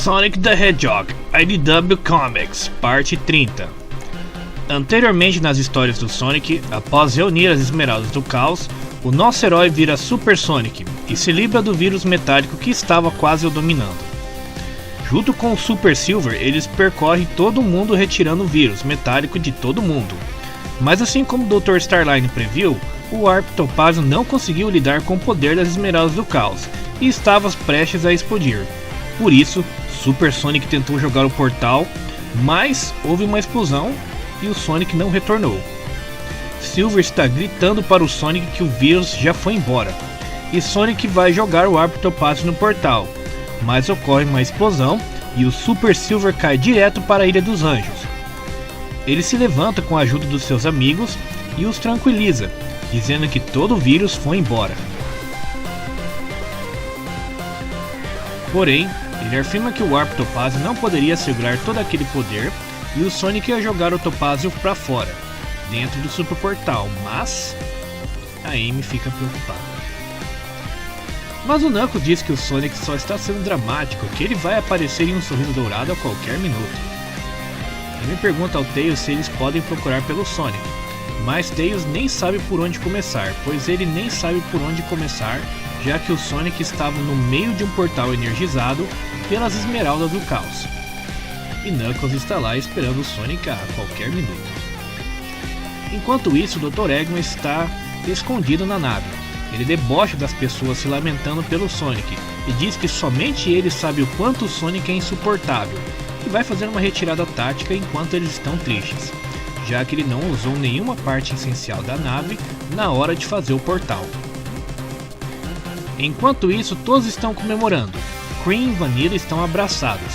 Sonic the Hedgehog, IDW Comics, parte 30. Anteriormente nas histórias do Sonic, após reunir as Esmeraldas do Caos, o nosso herói vira Super Sonic e se livra do vírus metálico que estava quase o dominando. Junto com o Super Silver, eles percorrem todo o mundo retirando o vírus metálico de todo mundo. Mas assim como o Dr. Starline previu, o Warp Topazio não conseguiu lidar com o poder das Esmeraldas do Caos e estava prestes a explodir. Por isso, Super Sonic tentou jogar o portal, mas houve uma explosão e o Sonic não retornou. Silver está gritando para o Sonic que o vírus já foi embora, e Sonic vai jogar o Warp Topazio no portal, mas ocorre uma explosão e o Super Silver cai direto para a Ilha dos Anjos. Ele se levanta com a ajuda dos seus amigos e os tranquiliza, dizendo que todo o vírus foi embora. Porém, ele afirma que o Warp Topazio não poderia segurar todo aquele poder e o Sonic ia jogar o Topazio para fora, dentro do Super Portal, mas a Amy fica preocupada. Mas o Knuckles diz que o Sonic só está sendo dramático, que ele vai aparecer em um sorriso dourado a qualquer minuto. Amy pergunta ao Tails se eles podem procurar pelo Sonic, mas Tails nem sabe por onde começar, pois ele nem sabe por onde começar, já que o Sonic estava no meio de um portal energizado pelas Esmeraldas do Caos. E Knuckles está lá esperando o Sonic a qualquer minuto. Enquanto isso, o Dr. Eggman está escondido na nave. Ele debocha das pessoas se lamentando pelo Sonic e diz que somente ele sabe o quanto o Sonic é insuportável e vai fazer uma retirada tática enquanto eles estão tristes, já que ele não usou nenhuma parte essencial da nave na hora de fazer o portal. Enquanto isso, todos estão comemorando. Cream e Vanilla estão abraçados.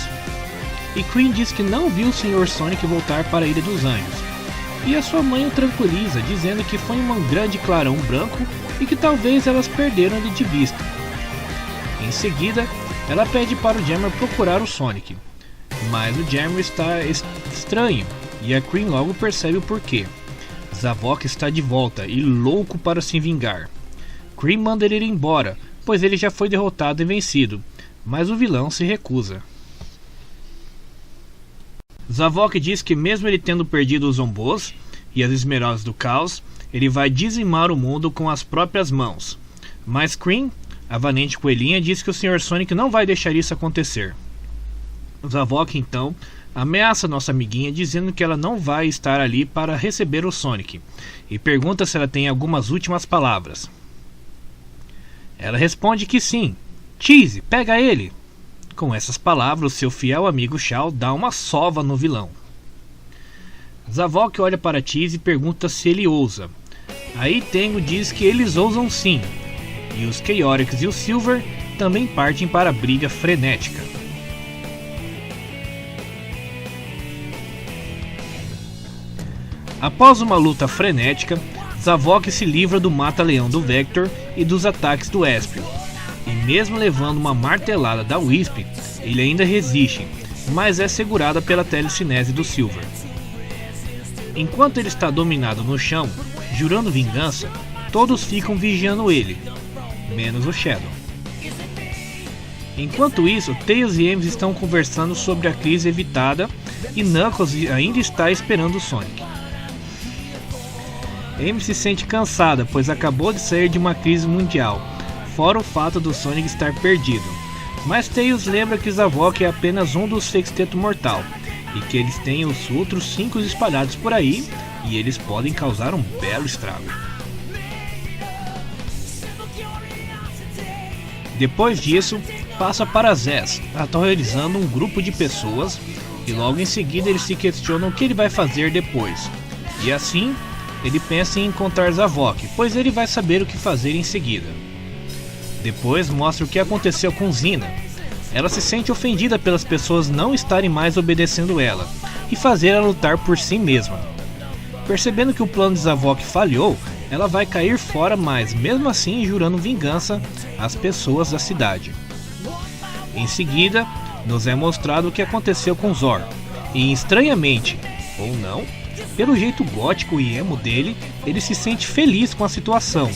E Cream diz que não viu o Sr. Sonic voltar para a Ilha dos Anjos. E a sua mãe o tranquiliza, dizendo que foi um grande clarão branco e que talvez elas perderam ele de vista. Em seguida, ela pede para o Jammer procurar o Sonic. Mas o Jammer está estranho e a Cream logo percebe o porquê. Zavok está de volta e louco para se vingar. Cream manda ele ir embora, pois ele já foi derrotado e vencido, mas o vilão se recusa. Zavok diz que mesmo ele tendo perdido os Zombos e as Esmeraldas do Caos, ele vai dizimar o mundo com as próprias mãos. Mas Cream, a valente coelhinha, diz que o Sr. Sonic não vai deixar isso acontecer. Zavok então ameaça nossa amiguinha dizendo que ela não vai estar ali para receber o Sonic e pergunta se ela tem algumas últimas palavras. Ela responde que sim. Cheese, pega ele! Com essas palavras, seu fiel amigo Shao dá uma sova no vilão. Zavok olha para Cheese e pergunta se ele ousa. Aí Tengu diz que eles ousam sim. E os Chaotix e o Silver também partem para a briga frenética. Após uma luta frenética, Zavok se livra do mata-leão do Vector e dos ataques do Espio. E mesmo levando uma martelada da Wisp, ele ainda resiste, mas é segurada pela telecinese do Silver. Enquanto ele está dominado no chão, jurando vingança, todos ficam vigiando ele, menos o Shadow. Enquanto isso, Tails e Amy estão conversando sobre a crise evitada e Knuckles ainda está esperando o Sonic. Amy se sente cansada, pois acabou de sair de uma crise mundial, fora o fato do Sonic estar perdido. Mas Tails lembra que Zavok é apenas um dos Sexteto Mortal, e que eles têm os outros 5 espalhados por aí, e eles podem causar um belo estrago. Depois disso, passa para Zez, aterrorizando um grupo de pessoas, e logo em seguida ele se questiona o que ele vai fazer depois. E assim, ele pensa em encontrar Zavok, pois ele vai saber o que fazer em seguida. Depois mostra o que aconteceu com Zina. Ela se sente ofendida pelas pessoas não estarem mais obedecendo ela e fazer ela lutar por si mesma. Percebendo que o plano de Zavok falhou, ela vai cair fora, mas mesmo assim jurando vingança às pessoas da cidade. Em seguida, nos é mostrado o que aconteceu com Zor, e estranhamente, ou não, pelo jeito gótico e emo dele, ele se sente feliz com a situação,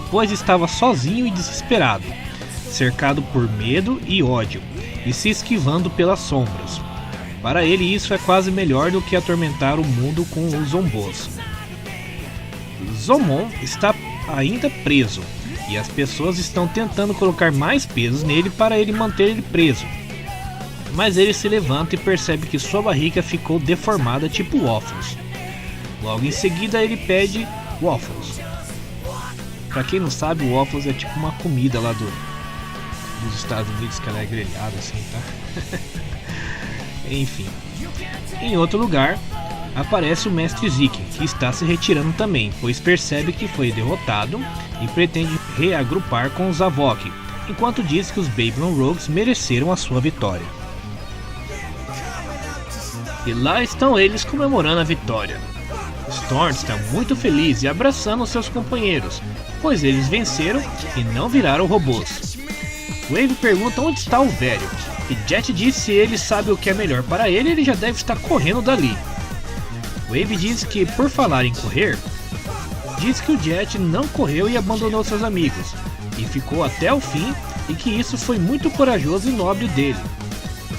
pois estava sozinho e desesperado, cercado por medo e ódio, e se esquivando pelas sombras. Para ele isso é quase melhor do que atormentar o mundo com os zombos. Zomon está ainda preso, e as pessoas estão tentando colocar mais pesos nele para ele manter ele preso. Mas ele se levanta e percebe que sua barriga ficou deformada tipo waffles. Logo em seguida ele pede waffles. Pra quem não sabe, o waffles é tipo uma comida lá dos Estados Unidos, que ela é grelhada assim, tá? Enfim. Em outro lugar, aparece o Mestre Zeke, que está se retirando também, pois percebe que foi derrotado e pretende reagrupar com os Zavok, enquanto diz que os Babylon Rogues mereceram a sua vitória. E lá estão eles comemorando a vitória. Storm está muito feliz e abraçando seus companheiros, pois eles venceram e não viraram robôs. Wave pergunta onde está o velho, e Jet diz que se ele sabe o que é melhor para ele, ele já deve estar correndo dali. Wave diz que, por falar em correr, diz que o Jet não correu e abandonou seus amigos, e ficou até o fim, e que isso foi muito corajoso e nobre dele.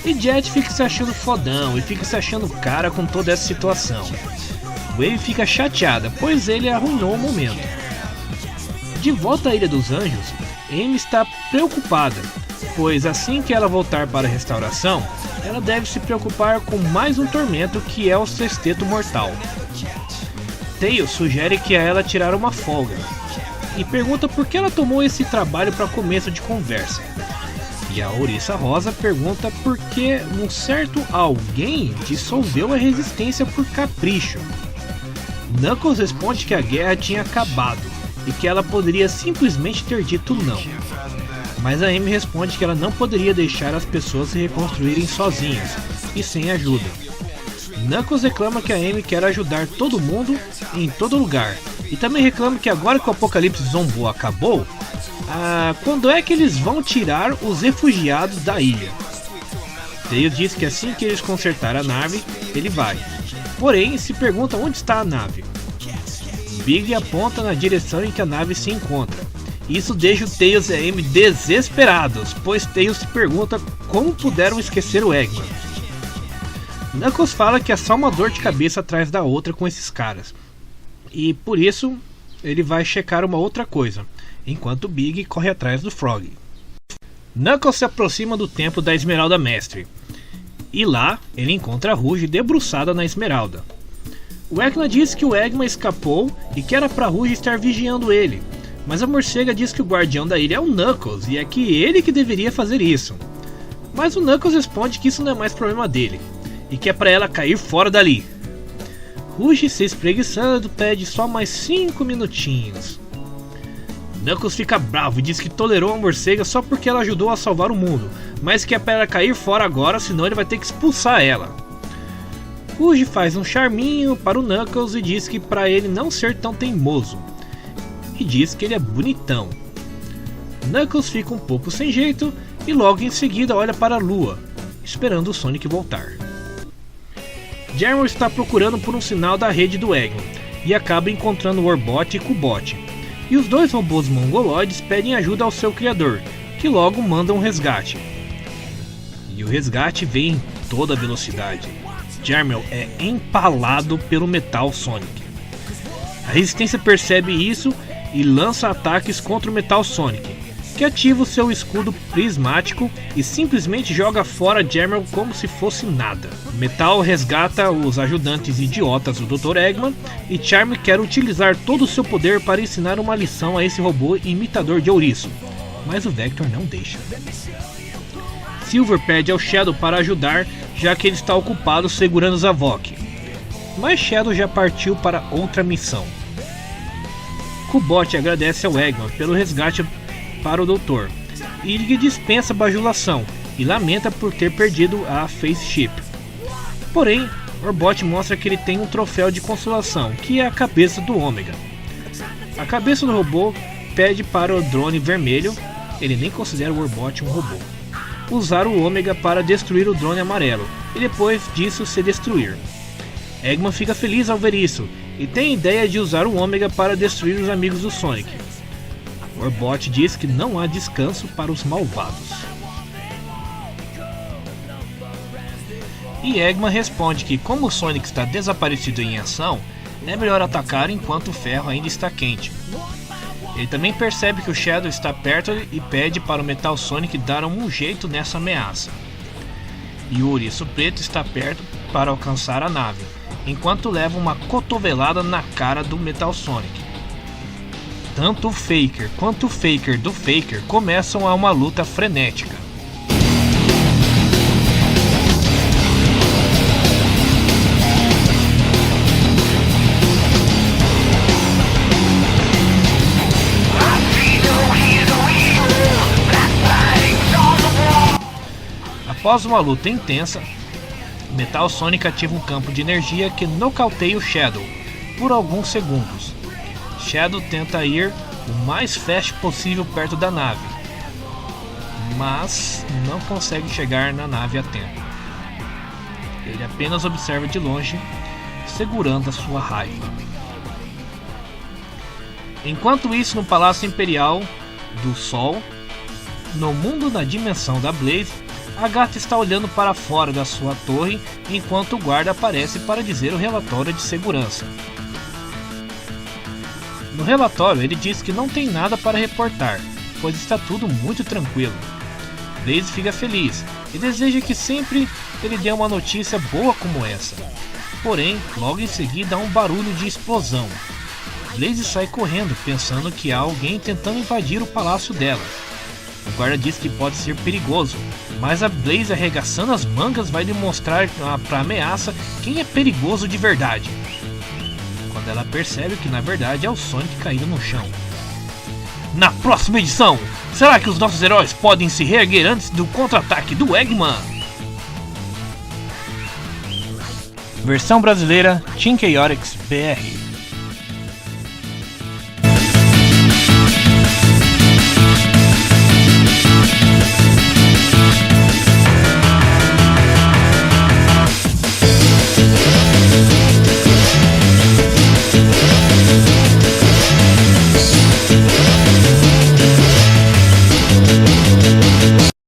E Jet fica se achando fodão e fica se achando cara com toda essa situação. Wave fica chateada, pois ele arruinou o momento. De volta à Ilha dos Anjos, Amy está preocupada, pois assim que ela voltar para a restauração, ela deve se preocupar com mais um tormento, que é o Sexteto Mortal. Tails sugere que a ela tirar uma folga, e pergunta por que ela tomou esse trabalho para começo de conversa. E a Ouriça Rosa pergunta por que um certo alguém dissolveu a resistência por capricho. Knuckles responde que a guerra tinha acabado e que ela poderia simplesmente ter dito não. Mas a Amy responde que ela não poderia deixar as pessoas se reconstruírem sozinhas e sem ajuda. Knuckles reclama que a Amy quer ajudar todo mundo em todo lugar, e também reclama que agora que o apocalipse zombô acabou, quando é que eles vão tirar os refugiados da ilha? Tails diz que assim que eles consertarem a nave, ele vai. Porém, se pergunta onde está a nave. Big aponta na direção em que a nave se encontra. Isso deixa o Tails e a Amy desesperados, pois Tails se pergunta como puderam esquecer o Eggman. Knuckles fala que é só uma dor de cabeça atrás da outra com esses caras, e por isso ele vai checar uma outra coisa, enquanto Big corre atrás do Frog. Knuckles se aproxima do templo da Esmeralda Mestre, e lá ele encontra a Rouge debruçada na Esmeralda. O Eggman diz que o Eggman escapou e que era pra Rouge estar vigiando ele, mas a morcega diz que o guardião da ilha é o Knuckles e é que ele que deveria fazer isso. Mas o Knuckles responde que isso não é mais problema dele, e que é pra ela cair fora dali. Rouge, se espreguiçando, pede só mais 5 minutinhos. Knuckles fica bravo e diz que tolerou a morcega só porque ela ajudou a salvar o mundo, mas que é pra ela cair fora agora, senão ele vai ter que expulsar ela. Rouge faz um charminho para o Knuckles e diz que para ele não ser tão teimoso, e diz que ele é bonitão. Knuckles fica um pouco sem jeito e logo em seguida olha para a lua, esperando o Sonic voltar. Jarmor está procurando por um sinal da rede do Eggman e acaba encontrando Warbot e Cubot. E os dois robôs mongoloides pedem ajuda ao seu criador, que logo manda um resgate. E o resgate vem em toda velocidade. Jarmor é empalado pelo Metal Sonic. A resistência percebe isso e lança ataques contra o Metal Sonic, que ativa o seu escudo prismático e simplesmente joga fora Jarmor como se fosse nada. Metal resgata os ajudantes idiotas do Dr. Eggman e Charm quer utilizar todo o seu poder para ensinar uma lição a esse robô imitador de ouriço, mas o Vector não deixa. Silver pede ao Shadow para ajudar, já que ele está ocupado segurando os Zavok, mas Shadow já partiu para outra missão. Cubot agradece ao Eggman pelo resgate para o Doutor, e lhe dispensa a bajulação e lamenta por ter perdido a Face Chip. Porém, Warbot mostra que ele tem um troféu de consolação, que é a cabeça do Ômega. A cabeça do robô pede para o drone vermelho, ele nem considera o Warbot um robô, usar o Ômega para destruir o drone amarelo e depois disso se destruir. Eggman fica feliz ao ver isso e tem a ideia de usar o Ômega para destruir os amigos do Sonic. Warbot diz que não há descanso para os malvados. E Eggman responde que, como o Sonic está desaparecido em ação, é melhor atacar enquanto o ferro ainda está quente. Ele também percebe que o Shadow está perto e pede para o Metal Sonic dar um jeito nessa ameaça. E o Ouriço Preto está perto para alcançar a nave, enquanto leva uma cotovelada na cara do Metal Sonic. Tanto o Faker quanto o Faker do Faker começam a uma luta frenética. Após uma luta intensa, Metal Sonic ativa um campo de energia que nocauteia o Shadow por alguns segundos. Shadow tenta ir o mais fast possível perto da nave, mas não consegue chegar na nave a tempo. Ele apenas observa de longe, segurando a sua raiva. Enquanto isso, no Palácio Imperial do Sol, no mundo da dimensão da Blaze, Agatha está olhando para fora da sua torre enquanto o guarda aparece para dizer o relatório de segurança. No relatório, ele diz que não tem nada para reportar, pois está tudo muito tranquilo. Blaze fica feliz e deseja que sempre ele dê uma notícia boa como essa. Porém, logo em seguida há um barulho de explosão. Blaze sai correndo, pensando que há alguém tentando invadir o palácio dela. O guarda diz que pode ser perigoso, mas a Blaze, arregaçando as mangas, vai demonstrar para a ameaça quem é perigoso de verdade. Quando ela percebe que na verdade é o Sonic caído no chão. Na próxima edição, será que os nossos heróis podem se reerguer antes do contra-ataque do Eggman? Versão brasileira Team Chaotix BR.